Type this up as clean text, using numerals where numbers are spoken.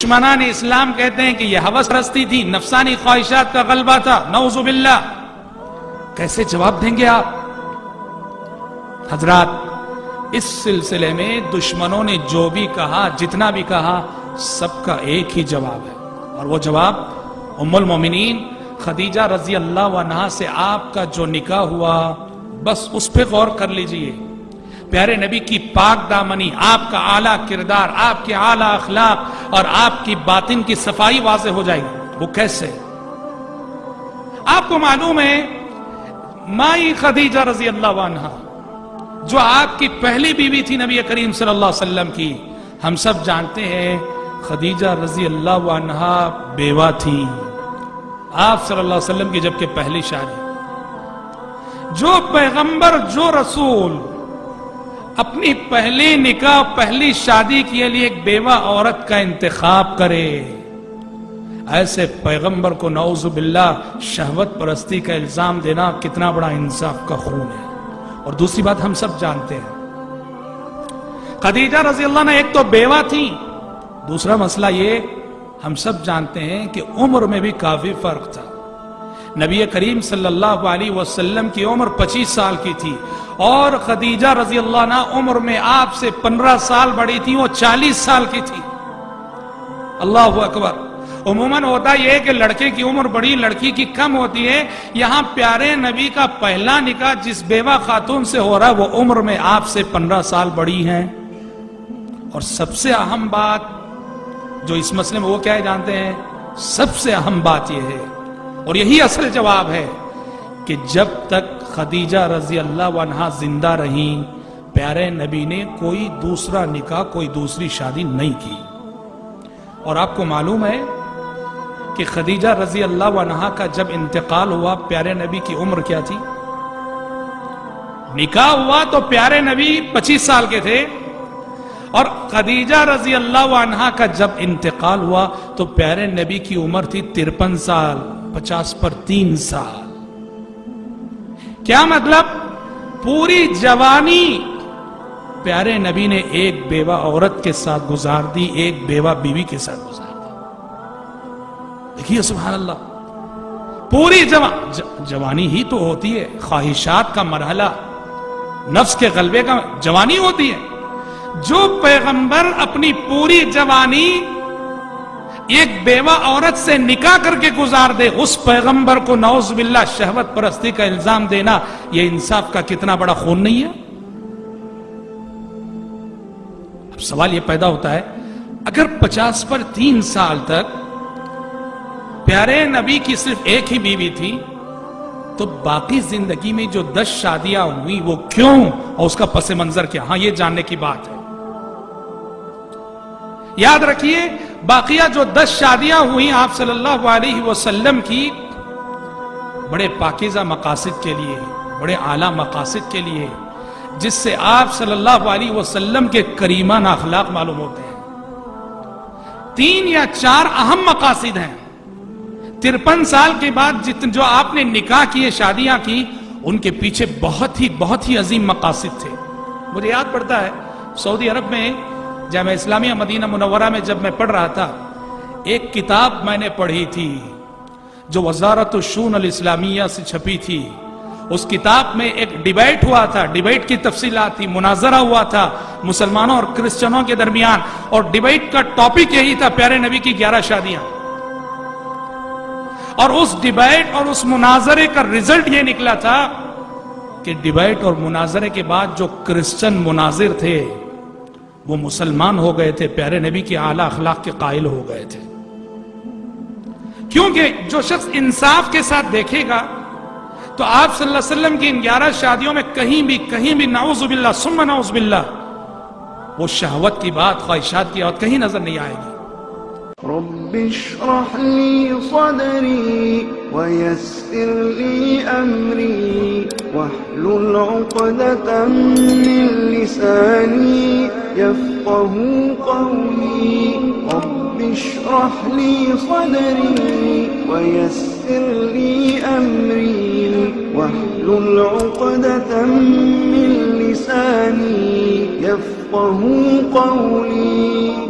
دشمنان اسلام کہتے ہیں کہ یہ ہوس پرستی تھی، نفسانی خواہشات کا غلبہ تھا، نعوذ باللہ۔ کیسے جواب دیں گے آپ؟ حضرات، اس سلسلے میں دشمنوں نے جو بھی کہا، جتنا بھی کہا، سب کا ایک ہی جواب ہے، اور وہ جواب ام المومنین خدیجہ رضی اللہ عنہا سے آپ کا جو نکاح ہوا، بس اس پہ غور کر لیجئے۔ پیارے نبی کی پاک دامنی، آپ کا اعلیٰ کردار، آپ کے اعلیٰ اخلاق اور آپ کی باطن کی صفائی واضح ہو جائے گی۔ وہ کیسے؟ آپ کو معلوم ہے مائی خدیجہ رضی اللہ عنہا جو آپ کی پہلی بیوی تھی نبی کریم صلی اللہ علیہ وسلم کی، ہم سب جانتے ہیں خدیجہ رضی اللہ عنہا بیوہ تھی آپ صلی اللہ علیہ وسلم کی جبکہ پہلی شادی۔ جو پیغمبر، جو رسول اپنی پہلی نکاح، پہلی شادی کے لیے ایک بیوہ عورت کا انتخاب کرے، ایسے پیغمبر کو نعوذ باللہ شہوت پرستی کا الزام دینا کتنا بڑا انصاف کا خون ہے۔ اور دوسری بات ہم سب جانتے ہیں، خدیجہ رضی اللہ عنہ ایک تو بیوہ تھی، دوسرا مسئلہ یہ ہم سب جانتے ہیں کہ عمر میں بھی کافی فرق تھا۔ نبی کریم صلی اللہ علیہ وسلم کی عمر 25 سال کی تھی اور خدیجہ رضی اللہ عنہ عمر میں آپ سے 15 سال بڑی تھی، وہ 40 سال کی تھی۔ اللہ اکبر۔ عموماً ہوتا یہ ہے کہ لڑکے کی عمر بڑی، لڑکی کی کم ہوتی ہے۔ یہاں پیارے نبی کا پہلا نکاح جس بیوہ خاتون سے ہو رہا ہے وہ عمر میں آپ سے 15 سال بڑی ہیں۔ اور سب سے اہم بات جو اس مسئلے میں وہ کیا ہے جانتے ہیں؟ سب سے اہم بات یہ ہے، اور یہی اصل جواب ہے، کہ جب تک خدیجہ رضی اللہ عنہا زندہ رہیں پیارے نبی نے کوئی دوسرا نکاح، کوئی دوسری شادی نہیں کی۔ اور آپ کو معلوم ہے کہ خدیجہ رضی اللہ عنہا کا جب انتقال ہوا پیارے نبی کی عمر کیا تھی؟ نکاح ہوا تو پیارے نبی 25 سال کے تھے، اور خدیجہ رضی اللہ عنہا کا جب انتقال ہوا تو پیارے نبی کی عمر تھی 53 سال، 50 پر 3 سال۔ کیا مطلب؟ پوری جوانی پیارے نبی نے ایک بیوہ عورت کے ساتھ گزار دی، ایک بیوہ بیوی کے ساتھ گزار دی۔ دیکھیے سبحان اللہ، پوری جوانی ہی تو ہوتی ہے، خواہشات کا مرحلہ، نفس کے غلبے کا جوانی ہوتی ہے۔ جو پیغمبر اپنی پوری جوانی ایک بیوہ عورت سے نکاح کر کے گزار دے، اس پیغمبر کو نعوذ باللہ شہوت پرستی کا الزام دینا یہ انصاف کا کتنا بڑا خون نہیں ہے؟ اب سوال یہ پیدا ہوتا ہے، اگر 50 پر 3 سال تک پیارے نبی کی صرف ایک ہی بیوی تھی، تو باقی زندگی میں جو 10 شادیاں ہوئی وہ کیوں، اور اس کا پس منظر کیا؟ ہاں، یہ جاننے کی بات ہے۔ یاد رکھیے، باقیہ جو 10 شادیاں ہوئی آپ صلی اللہ علیہ وسلم کی، بڑے پاکیزہ مقاصد کے لیے، بڑے اعلیٰ مقاصد کے لیے، جس سے آپ صلی اللہ علیہ وسلم کے کریمانہ اخلاق معلوم ہوتے ہیں۔ 3 یا 4 اہم مقاصد ہیں۔ 53 سال کے بعد جو آپ نے نکاح کیے، شادیاں کی، ان کے پیچھے بہت ہی عظیم مقاصد تھے۔ مجھے یاد پڑتا ہے سعودی عرب میں جامعہ اسلامیہ مدینہ منورہ میں جب میں پڑھ رہا تھا، ایک کتاب میں نے پڑھی تھی جو وزارت الشؤون الاسلامیہ سے چھپی تھی۔ اس کتاب میں ایک ڈیبیٹ ہوا تھا، ڈیبیٹ کی تفصیلات تھی، مناظرہ ہوا تھا مسلمانوں اور کرسچنوں کے درمیان، اور ڈیبیٹ کا ٹاپک یہی تھا پیارے نبی کی 11 شادیاں۔ اور اس ڈیبیٹ اور اس مناظرے کا رزلٹ یہ نکلا تھا کہ ڈیبیٹ اور مناظرے کے بعد جو کرسچن مناظر تھے وہ مسلمان ہو گئے تھے، پیارے نبی کی اعلیٰ اخلاق کے قائل ہو گئے تھے۔ کیونکہ جو شخص انصاف کے ساتھ دیکھے گا تو آپ صلی اللہ علیہ وسلم کی ان 11 شادیوں میں کہیں بھی نعوذ باللہ ثم نعوذ باللہ وہ شہوت کی بات، خواہشات کی بات کہیں نظر نہیں آئے گی۔ رب اشرح لي صدري ويسر لي أمري واحلل عقدة من لساني يفقه قولي رب اشرح لي صدري ويسر لي أمري واحلل عقدة من لساني يفقه قولي